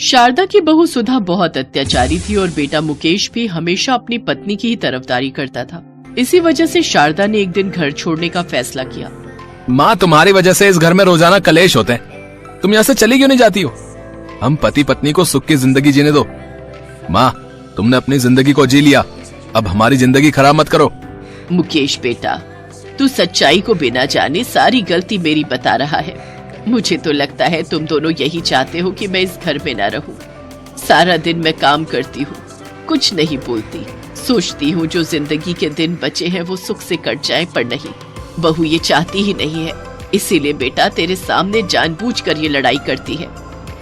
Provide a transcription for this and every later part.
शारदा की बहू सुधा बहुत अत्याचारी थी और बेटा मुकेश भी हमेशा अपनी पत्नी की ही तरफदारी करता था। इसी वजह से शारदा ने एक दिन घर छोड़ने का फैसला किया। माँ, तुम्हारी वजह से इस घर में रोजाना कलेश होते हैं। तुम यहाँ से चली क्यों नहीं जाती हो? हम पति पत्नी को सुख की जिंदगी जीने दो। माँ, तुमने अपनी जिंदगी को जी लिया, अब हमारी जिंदगी खराब मत करो। मुकेश बेटा, तू सच्चाई को बिना जाने सारी गलती मेरी बता रहा है। मुझे तो लगता है तुम दोनों यही चाहते हो कि मैं इस घर में न रहूं। सारा दिन मैं काम करती हूँ, कुछ नहीं बोलती, सोचती हूँ जो जिंदगी के दिन बचे हैं वो सुख से कट जाएं, पर नहीं, बहू ये चाहती ही नहीं है। इसीलिए बेटा तेरे सामने जानबूझकर ये लड़ाई करती है।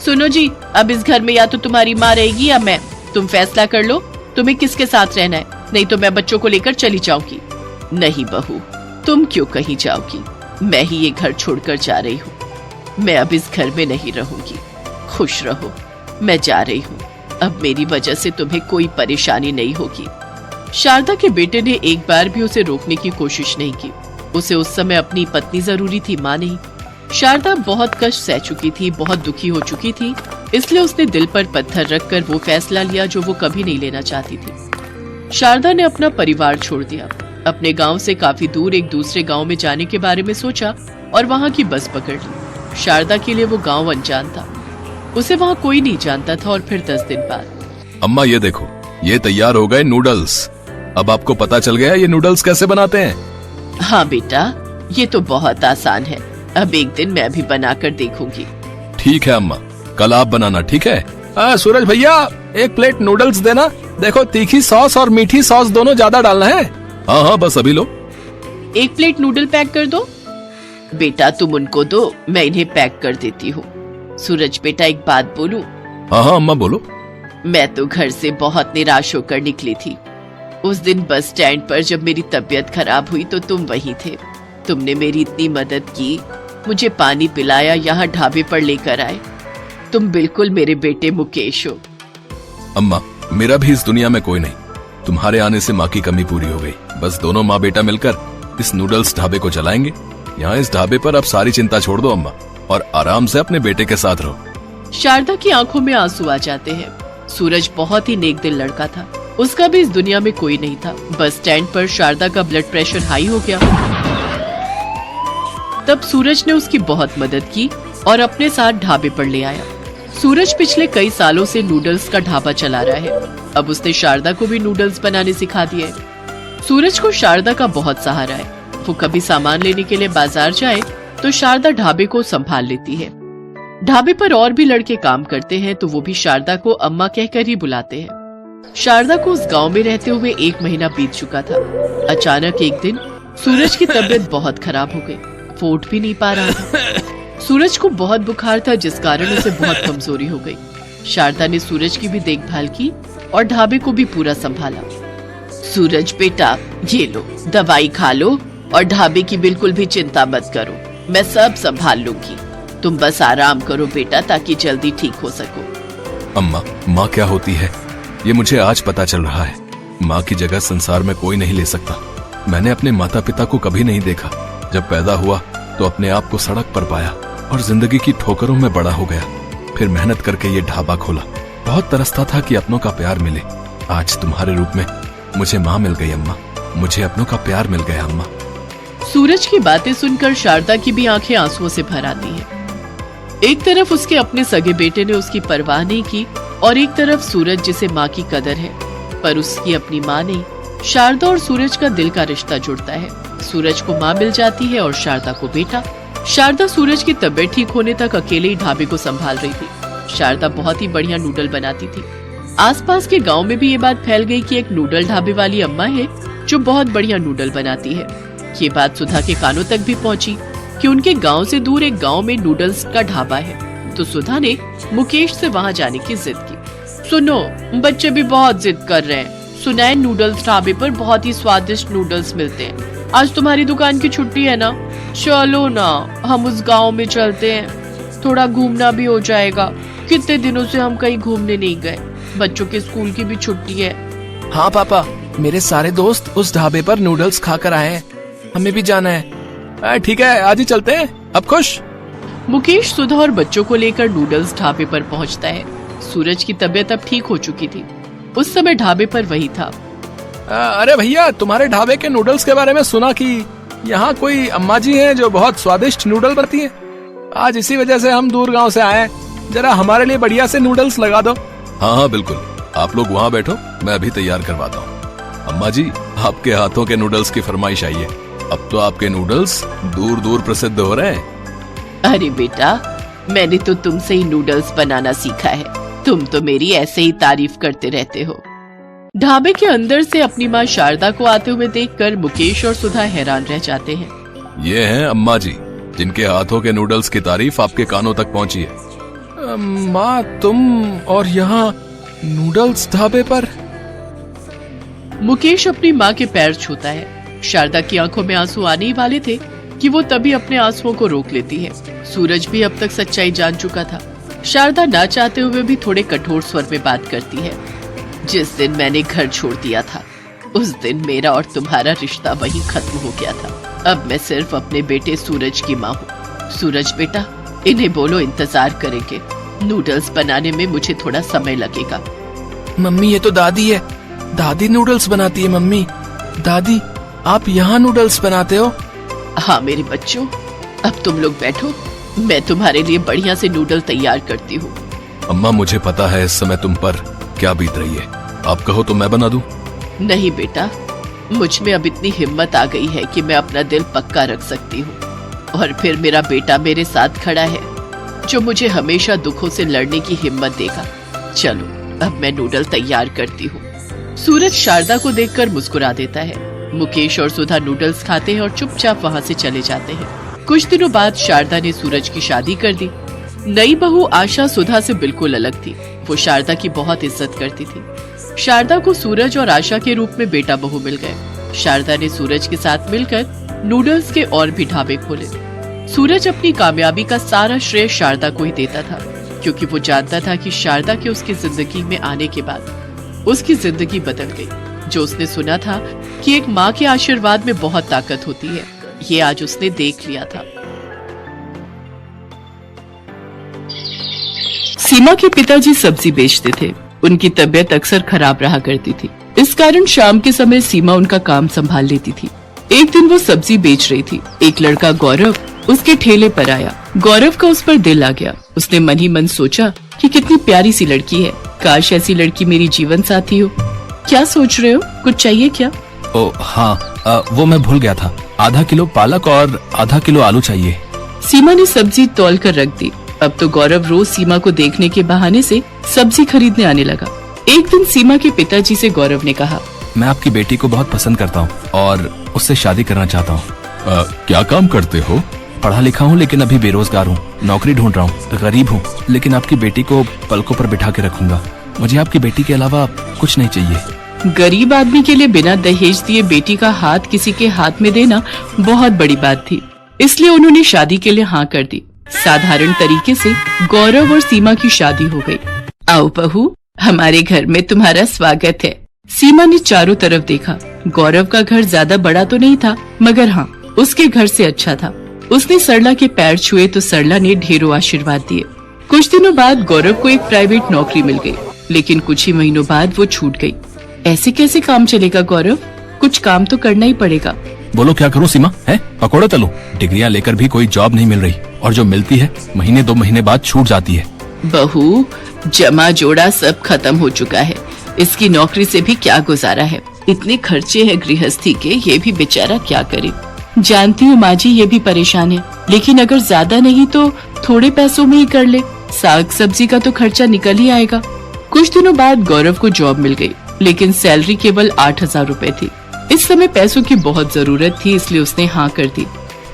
सुनो जी, अब इस घर में या तो तुम्हारी माँ रहेगी या मैं। तुम फैसला कर लो, तुम्हें किसके साथ रहना है, नहीं तो मैं बच्चों को लेकर चली जाऊंगी। नहीं बहू, तुम क्यों कहीं जाओगी? मैं ही ये घर छोड़कर जा रही हूँ। मैं अब इस घर में नहीं रहूंगी। खुश रहो, मैं जा रही हूँ। अब मेरी वजह से तुम्हें कोई परेशानी नहीं होगी। शारदा के बेटे ने एक बार भी उसे रोकने की कोशिश नहीं की। उसे उस समय अपनी पत्नी जरूरी थी, माँ नहीं। शारदा बहुत कष्ट सह चुकी थी, बहुत दुखी हो चुकी थी, इसलिए उसने दिल पर पत्थर रखकर वो फैसला लिया जो वो कभी नहीं लेना चाहती थी। शारदा ने अपना परिवार छोड़ दिया, अपने गांव से काफी दूर एक दूसरे गांव में जाने के बारे में सोचा और वहां की बस पकड़ ली। शारदा के लिए वो गांव अनजान था, उसे वहां कोई नहीं जानता था। और फिर 10 दिन बाद, अम्मा ये देखो, ये तैयार हो गए नूडल्स। अब आपको पता चल गया ये नूडल्स कैसे बनाते हैं? हाँ बेटा, ये तो बहुत आसान है। अब एक दिन मैं भी बनाकर देखूंगी। ठीक है अम्मा, कल आप बनाना, ठीक है? सूरज भैया, एक प्लेट नूडल्स देना। देखो, तीखी सॉस और मीठी सॉस दोनों ज्यादा डालना है। हाँ हाँ, बस अभी लो। 1 प्लेट नूडल पैक कर दो। बेटा तुम उनको दो, मैं इन्हें पैक कर देती हूँ। सूरज बेटा, एक बात बोलूं? हाँ हाँ अम्मा बोलो। मैं तो घर से बहुत निराश होकर निकली थी। उस दिन बस स्टैंड पर जब मेरी तबीयत खराब हुई तो तुम वहीं थे। तुमने मेरी इतनी मदद की, मुझे पानी पिलाया, यहाँ ढाबे पर लेकर आए। तुम बिल्कुल मेरे बेटे मुकेश हो। अम्मा, मेरा भी इस दुनिया में कोई नहीं। तुम्हारे आने से माँ की कमी पूरी हो गई। बस दोनों माँ बेटा मिलकर इस नूडल्स ढाबे को चलाएंगे। यहाँ इस ढाबे पर अब सारी चिंता छोड़ दो अम्मा, और आराम से अपने बेटे के साथ रहो। शारदा की आंखों में आंसू आ जाते हैं। सूरज बहुत ही नेक दिल लड़का था, उसका भी इस दुनिया में कोई नहीं था। बस स्टैंड पर शारदा का ब्लड प्रेशर हाई हो गया। तब सूरज ने उसकी बहुत मदद की और अपने साथ ढाबे पर ले आया। सूरज पिछले कई सालों से नूडल्स का ढाबा चला रहा है। अब उसने शारदा को भी नूडल्स बनाने सिखा दिए। सूरज को शारदा का बहुत सहारा है। वो कभी सामान लेने के लिए बाजार जाए तो शारदा ढाबे को संभाल लेती है। ढाबे पर और भी लड़के काम करते हैं तो वो भी शारदा को अम्मा कहकर ही बुलाते हैं। शारदा को उस गांव में रहते हुए 1 महीना बीत चुका था। अचानक एक दिन सूरज की तबीयत बहुत खराब हो गई, वो उठ भी नहीं पा रहा था। सूरज को बहुत बुखार था, जिस कारण उसे बहुत कमजोरी हो गई। शारदा ने सूरज की भी देखभाल की और ढाबे को भी पूरा संभाला। सूरज बेटा, ये लो, दवाई खा लो और ढाबे की बिल्कुल भी चिंता मत करो, मैं सब संभाल लूंगी। तुम बस आराम करो बेटा, ताकि जल्दी ठीक हो सको। अम्मा, माँ क्या होती है ये मुझे आज पता चल रहा है। माँ की जगह संसार में कोई नहीं ले सकता। मैंने अपने माता पिता को कभी नहीं देखा। जब पैदा हुआ तो अपने आप को सड़क पर पाया और जिंदगी की ठोकरों में बड़ा हो गया। फिर मेहनत करके ये ढाबा खोला। बहुत तरसता था कि अपनों का प्यार मिले। आज तुम्हारे रूप में मुझे माँ मिल गई अम्मा, मुझे अपनों का प्यार मिल गया अम्मा। सूरज की बातें सुनकर शारदा की भी आंखें आंसुओं से भर आती हैं। एक तरफ उसके अपने सगे बेटे ने उसकी परवाह नहीं की और एक तरफ सूरज जिसे माँ की कदर है, पर उसकी अपनी माँ नहीं। शारदा और सूरज का दिल का रिश्ता जुड़ता है। सूरज को माँ मिल जाती है और शारदा को बेटा। शारदा सूरज की तबीयत ठीक होने तक अकेले ही ढाबे को संभाल रही थी। शारदा बहुत ही बढ़िया नूडल बनाती थी। आसपास के गांव में भी ये बात फैल गई कि एक नूडल ढाबे वाली अम्मा है जो बहुत बढ़िया नूडल बनाती है। ये बात सुधा के कानों तक भी पहुंची कि उनके गांव से दूर एक गांव में नूडल्स का ढाबा है। तो सुधा ने मुकेश से वहां जाने की जिद की। सुनो, बच्चे भी बहुत जिद कर रहे हैं। सुना है नूडल्स ढाबे पर बहुत ही स्वादिष्ट नूडल्स मिलते हैं। आज तुम्हारी दुकान की छुट्टी है ना, चलो ना, हम उस गांव में चलते हैं, थोड़ा घूमना भी हो जाएगा। कितने दिनों से हम कहीं घूमने नहीं गए, बच्चों के स्कूल की भी छुट्टी है। हाँ पापा, मेरे सारे दोस्त उस ढाबे पर नूडल्स खाकर आए हैं, हमें भी जाना है। ठीक है, आज ही चलते हैं। अब खुश? मुकेश सुधा और बच्चों को लेकर नूडल्स ढाबे पर पहुंचता है। सूरज की तबीयत अब ठीक हो चुकी थी। उस समय ढाबे पर वही था। अरे भैया, तुम्हारे ढाबे के नूडल्स के बारे में सुना कि यहाँ कोई अम्मा जी हैं जो बहुत स्वादिष्ट नूडल बनाती हैं। आज इसी वजह से हम दूर गांव से आए, जरा हमारे लिए बढ़िया से नूडल्स लगा दो। हाँ हाँ बिल्कुल, आप लोग वहाँ बैठो, मैं अभी तैयार करवाता हूँ। अम्मा जी, आपके हाथों के नूडल्स की फरमाइश आई है। अब तो आपके नूडल्स दूर दूर प्रसिद्ध हो रहे हैं। अरे बेटा, मैंने तो तुमसे ही नूडल्स बनाना सीखा है। तुम तो मेरी ऐसे ही तारीफ करते रहते हो। ढाबे के अंदर से अपनी माँ शारदा को आते हुए देखकर मुकेश और सुधा हैरान रह जाते हैं। ये हैं अम्मा जी, जिनके हाथों के नूडल्स की तारीफ आपके कानों तक पहुंची है। माँ, तुम और यहाँ नूडल्स ढाबे पर? मुकेश अपनी माँ के पैर छूता है। शारदा की आंखों में आंसू आने ही वाले थे कि वो तभी अपने आंसुओं को रोक लेती है। सूरज भी अब तक सच्चाई जान चुका था। शारदा ना चाहते हुए भी थोड़े कठोर स्वर में बात करती है। जिस दिन मैंने घर छोड़ दिया था, उस दिन मेरा और तुम्हारा रिश्ता वहीं खत्म हो गया था। अब मैं सिर्फ अपने बेटे सूरज की माँ हूँ। सूरज बेटा, इन्हें बोलो इंतजार करेंगे। नूडल्स बनाने में मुझे थोड़ा समय लगेगा। मम्मी, ये तो दादी है। दादी नूडल्स बनाती है। मम्मी, दादी, आप यहाँ नूडल्स बनाते हो? हाँ मेरे बच्चों, अब तुम लोग बैठो, मैं तुम्हारे लिए बढ़िया से नूडल तैयार करती हूँ। अम्मा, मुझे पता है इस समय तुम पर क्या बीत रही है। आप कहो तो मैं बना दूं? नहीं बेटा, मुझ में अब इतनी हिम्मत आ गई है कि मैं अपना दिल पक्का रख सकती हूँ। और फिर मेरा बेटा मेरे साथ खड़ा है, जो मुझे हमेशा दुखों से लड़ने की हिम्मत देगा। चलो, अब मैं नूडल तैयार करती हूँ। सूरज शारदा को देखकर मुस्कुरा देता है। मुकेश और सुधा नूडल्स खाते हैं और चुपचाप वहाँ से चले जाते हैं। कुछ दिनों बाद शारदा ने सूरज की शादी कर दी। नई बहू आशा सुधा से बिल्कुल अलग थी। वो शारदा की बहुत इज्जत करती थी। शारदा को सूरज और आशा के रूप में बेटा बहू मिल गए। शारदा ने सूरज के साथ मिलकर नूडल्स के और भी ढाबे खोले। सूरज अपनी कामयाबी का सारा श्रेय शारदा को ही देता था, क्योंकि वो जानता था कि शारदा के उसकी जिंदगी में आने के बाद उसकी जिंदगी बदल गई। जो उसने सुना था कि एक माँ के आशीर्वाद में बहुत ताकत होती है, ये आज उसने देख लिया था। सीमा के पिताजी सब्जी बेचते थे। उनकी तबीयत अक्सर खराब रहा करती थी। इस कारण शाम के समय सीमा उनका काम संभाल लेती थी। एक दिन वो सब्जी बेच रही थी। एक लड़का गौरव उसके ठेले पर आया। गौरव का उस पर दिल आ गया। उसने मन ही मन सोचा कि कितनी प्यारी सी लड़की है, काश ऐसी लड़की मेरी जीवन साथी हो। क्या सोच रहे हो, कुछ चाहिए क्या? ओ हाँ, वो मैं भूल गया था। आधा किलो पालक और आधा किलो आलू चाहिए। सीमा ने सब्जी तौल कर रख दी। अब तो गौरव रोज सीमा को देखने के बहाने से सब्जी खरीदने आने लगा। एक दिन सीमा के पिताजी से गौरव ने कहा, मैं आपकी बेटी को बहुत पसंद करता हूँ और उससे शादी करना चाहता हूँ। क्या काम करते हो? पढ़ा लिखा हूँ लेकिन अभी बेरोजगार हूँ, नौकरी ढूंढ रहा हूँ। गरीब हूँ लेकिन आपकी बेटी को पलकों पर बिठा के रखूंगा। मुझे आपकी बेटी के अलावा कुछ नहीं चाहिए। गरीब आदमी के लिए बिना दहेज दिए बेटी का हाथ किसी के हाथ में देना बहुत बड़ी बात थी, इसलिए उन्होंने शादी के लिए हाँ कर दी। साधारण तरीके से गौरव और सीमा की शादी हो गई। आओ बहू, हमारे घर में तुम्हारा स्वागत है। सीमा ने चारों तरफ देखा। गौरव का घर ज्यादा बड़ा तो नहीं था, मगर हाँ, उसके घर से अच्छा था। उसने सरला के पैर छुए तो सरला ने ढेरों आशीर्वाद दिए। कुछ दिनों बाद गौरव को एक प्राइवेट नौकरी मिल गई, लेकिन कुछ ही महीनों बाद वो छूट गई। ऐसे कैसे काम चलेगा गौरव? कुछ काम तो करना ही पड़ेगा। बोलो क्या करूं सीमा? है पकोड़े तलूं? डिग्रियां लेकर भी कोई जॉब नहीं मिल रही, और जो मिलती है महीने 2 महीने बाद छूट जाती है। बहू, जमा जोड़ा सब खत्म हो चुका है। इसकी नौकरी से भी क्या गुजारा है। इतने खर्चे हैं गृहस्थी के, ये भी बेचारा क्या करे। जानती हूँ माँ जी, ये भी परेशान है, लेकिन अगर ज्यादा नहीं तो थोड़े पैसों में ही कर ले। साग सब्जी का तो खर्चा निकल ही आएगा। कुछ दिनों बाद गौरव को जॉब मिल गई, लेकिन सैलरी केवल 8,000 रुपए थी। इस समय पैसों की बहुत जरूरत थी, इसलिए उसने हाँ कर दी।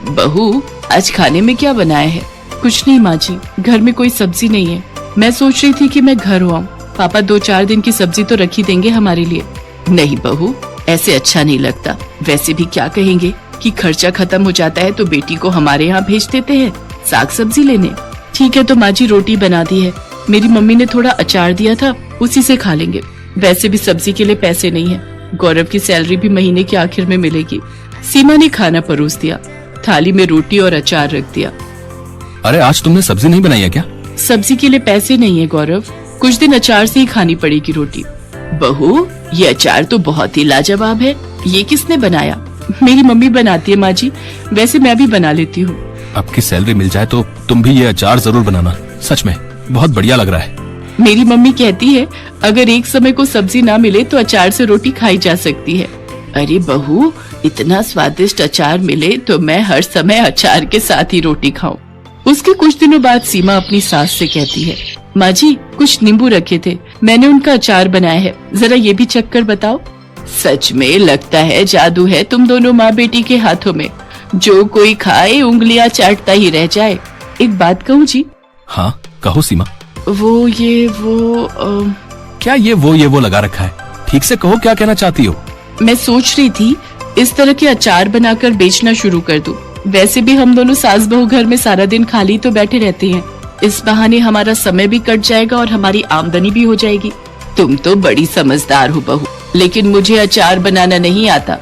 बहू, आज खाने में क्या बनाया है? कुछ नहीं माँ जी, घर में कोई सब्जी नहीं है। मैं सोच रही थी कि मैं घर आऊँ, पापा 2-4 दिन की सब्जी तो रखी देंगे हमारे लिए। नहीं बहू, ऐसे अच्छा नहीं लगता। वैसे भी क्या कहेंगे कि खर्चा खत्म हो जाता है तो बेटी को हमारे यहाँ भेज देते हैं साग सब्जी लेने। ठीक है तो माँ जी, रोटी बना दी है। मेरी मम्मी ने थोड़ा अचार दिया था, उसी से खा लेंगे। वैसे भी सब्जी के लिए पैसे नहीं है। गौरव की सैलरी भी महीने के आखिर में मिलेगी। सीमा ने खाना परोस दिया। थाली में रोटी और अचार रख दिया। अरे आज तुमने सब्जी नहीं बनाई है क्या? सब्जी के लिए पैसे नहीं है गौरव। कुछ दिन अचार से ही खानी पड़ेगी रोटी। बहू, ये अचार तो बहुत ही लाजवाब है। ये किसने बनाया? मेरी मम्मी बनाती है माँ जी, वैसे मैं भी बना लेती हूँ। आपकी सैलरी मिल जाए तो तुम भी ये अचार जरूर बनाना, सच में बहुत बढ़िया लग रहा है। मेरी मम्मी कहती है अगर एक समय को सब्जी ना मिले तो अचार से रोटी खाई जा सकती है। अरे बहू, इतना स्वादिष्ट अचार मिले तो मैं हर समय अचार के साथ ही रोटी खाऊं। उसके कुछ दिनों बाद सीमा अपनी सास से कहती है, माँ जी कुछ नींबू रखे थे, मैंने उनका अचार बनाया है, जरा ये भी चख कर बताओ। सच में लगता है जादू है तुम दोनों माँ बेटी के हाथों में, जो कोई खाए उंगलियां चाटता ही रह जाए। एक बात कहूँ जी? हाँ कहो सीमा। क्या ये वो लगा रखा है? ठीक से कहो, क्या कहना चाहती हो? मैं सोच रही थी इस तरह के अचार बनाकर बेचना शुरू कर दूं। वैसे भी हम दोनों सास बहू घर में सारा दिन खाली तो बैठे रहते हैं, इस बहाने हमारा समय भी कट जाएगा और हमारी आमदनी भी हो जाएगी। तुम तो बड़ी समझदार हो बहू, लेकिन मुझे अचार बनाना नहीं आता।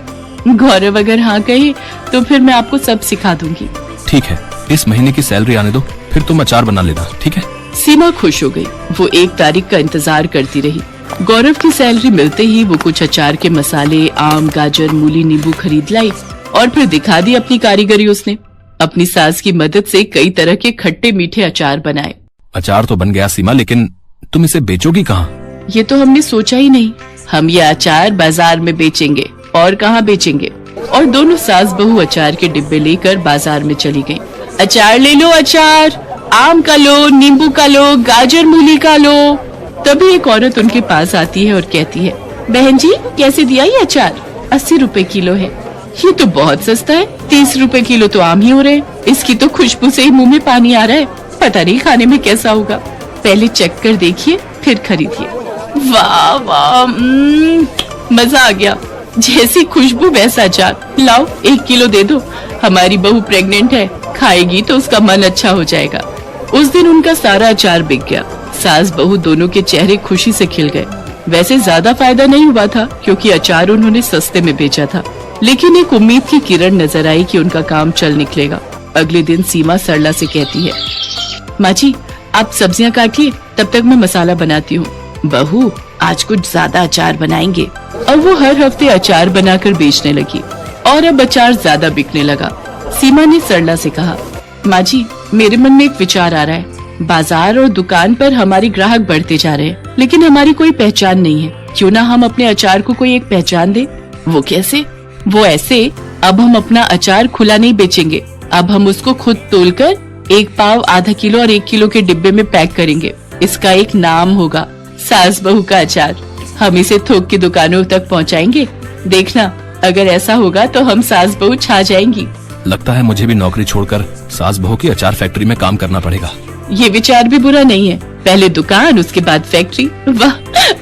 गौरव अगर हाँ कहे तो फिर मैं आपको सब सिखा दूंगी। ठीक है, इस महीने की सैलरी आने दो, फिर तुम अचार बना लेना, ठीक है? सीमा खुश हो गई। वो 1 तारीख का इंतजार करती रही। गौरव की सैलरी मिलते ही वो कुछ अचार के मसाले, आम, गाजर, मूली, नींबू खरीद लाई और फिर दिखा दी अपनी कारीगरी उसने। अपनी सास की मदद से कई तरह के खट्टे मीठे अचार बनाए। अचार तो बन गया सीमा, लेकिन तुम इसे बेचोगी कहाँ? ये तो हमने सोचा ही नहीं। हम ये अचार बाजार में बेचेंगे, और कहाँ बेचेंगे। और दोनों सास बहू अचार के डिब्बे लेकर बाजार में चली गईं। अचार ले लो, अचार आम का लो, नींबू का लो, गाजर मूली का लो। तभी एक औरत उनके पास आती है और कहती है, बहन जी कैसे दिया ये अचार? 80 रुपए किलो है। ये तो बहुत सस्ता है, 30 रुपए किलो तो आम ही हो रहे। इसकी तो खुशबू से ही मुंह में पानी आ रहा है, पता नहीं खाने में कैसा होगा। पहले चख कर देखिए फिर खरीदिए। वाह वाह, मजा आ गया। जैसी खुशबू वैसा अचार। लाओ 1 किलो दे दो, हमारी बहू प्रेग्नेंट है, खाएगी तो उसका मन अच्छा हो जाएगा। उस दिन उनका सारा अचार बिक गया। सास बहू दोनों के चेहरे खुशी से खिल गए। वैसे ज्यादा फायदा नहीं हुआ था क्योंकि अचार उन्होंने सस्ते में बेचा था, लेकिन एक उम्मीद की किरण नजर आई कि उनका काम चल निकलेगा। अगले दिन सीमा सरला से कहती है, माँ जी आप सब्जियां काटिए, तब तक मैं मसाला बनाती हूँ। बहू आज कुछ ज्यादा अचार बनाएंगे। और वो हर हफ्ते अचार बनाकर बेचने लगी और अब अचार ज्यादा बिकने लगा। सीमा ने सरला से कहा, माँ जी मेरे मन में एक विचार आ रहा है। बाजार और दुकान पर हमारे ग्राहक बढ़ते जा रहे हैं, लेकिन हमारी कोई पहचान नहीं है। क्यों ना हम अपने अचार को कोई एक पहचान दे? वो कैसे? वो ऐसे, अब हम अपना अचार खुला नहीं बेचेंगे। अब हम उसको खुद तोलकर 1 पाव, आधा किलो और 1 किलो के डिब्बे में पैक करेंगे। इसका एक नाम होगा, सास बहू का अचार। हम इसे थोक की दुकानों तक पहुंचाएंगे। देखना अगर ऐसा होगा तो हम सास बहू छा जाएंगी। लगता है मुझे भी नौकरी छोड़कर सास बहू की अचार फैक्ट्री में काम करना पड़ेगा। ये विचार भी बुरा नहीं है, पहले दुकान उसके बाद फैक्ट्री। वाह,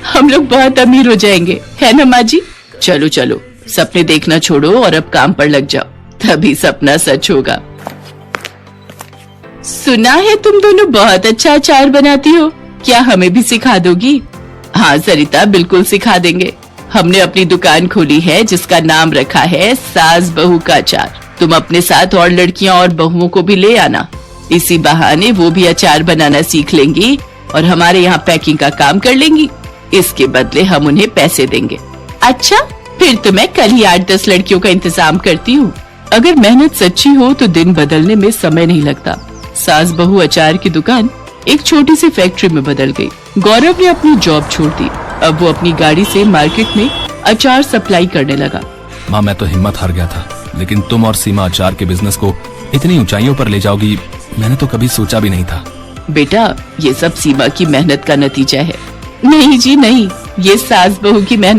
हम लोग बहुत अमीर हो जाएंगे, है ना माँ जी? चलो चलो, सपने देखना छोड़ो और अब काम पर लग जाओ, तभी सपना सच होगा। सुना है तुम दोनों बहुत अच्छा अचार बनाती हो, क्या हमें भी सिखा दोगी? हाँ सरिता, बिल्कुल सिखा देंगे। हमने अपनी दुकान खोली है जिसका नाम रखा है सास बहू का अचार। तुम अपने साथ और लड़कियां और बहुओं को भी ले आना, इसी बहाने वो भी अचार बनाना सीख लेंगी और हमारे यहाँ पैकिंग का काम कर लेंगी। इसके बदले हम उन्हें पैसे देंगे। अच्छा, फिर तो मैं कल ही 8-10 लड़कियों का इंतजाम करती हूँ। अगर मेहनत सच्ची हो तो दिन बदलने में समय नहीं लगता। सास बहू अचार की दुकान एक छोटी सी फैक्ट्री में बदल गई। गौरव ने अपनी जॉब छोड़ दी। अब वो अपनी गाड़ी से मार्केट में अचार सप्लाई करने लगा। माँ मैं तो हिम्मत हार गया था, लेकिन तुम और सीमा अचार के बिजनेस को इतनी ऊंचाइयों पर ले जाओगी, मैंने तो कभी सोचा भी नहीं था। बेटा, ये सब सीमा की मेहनत का नतीजा है। नहीं जी नहीं, ये सास बहू की मेहनत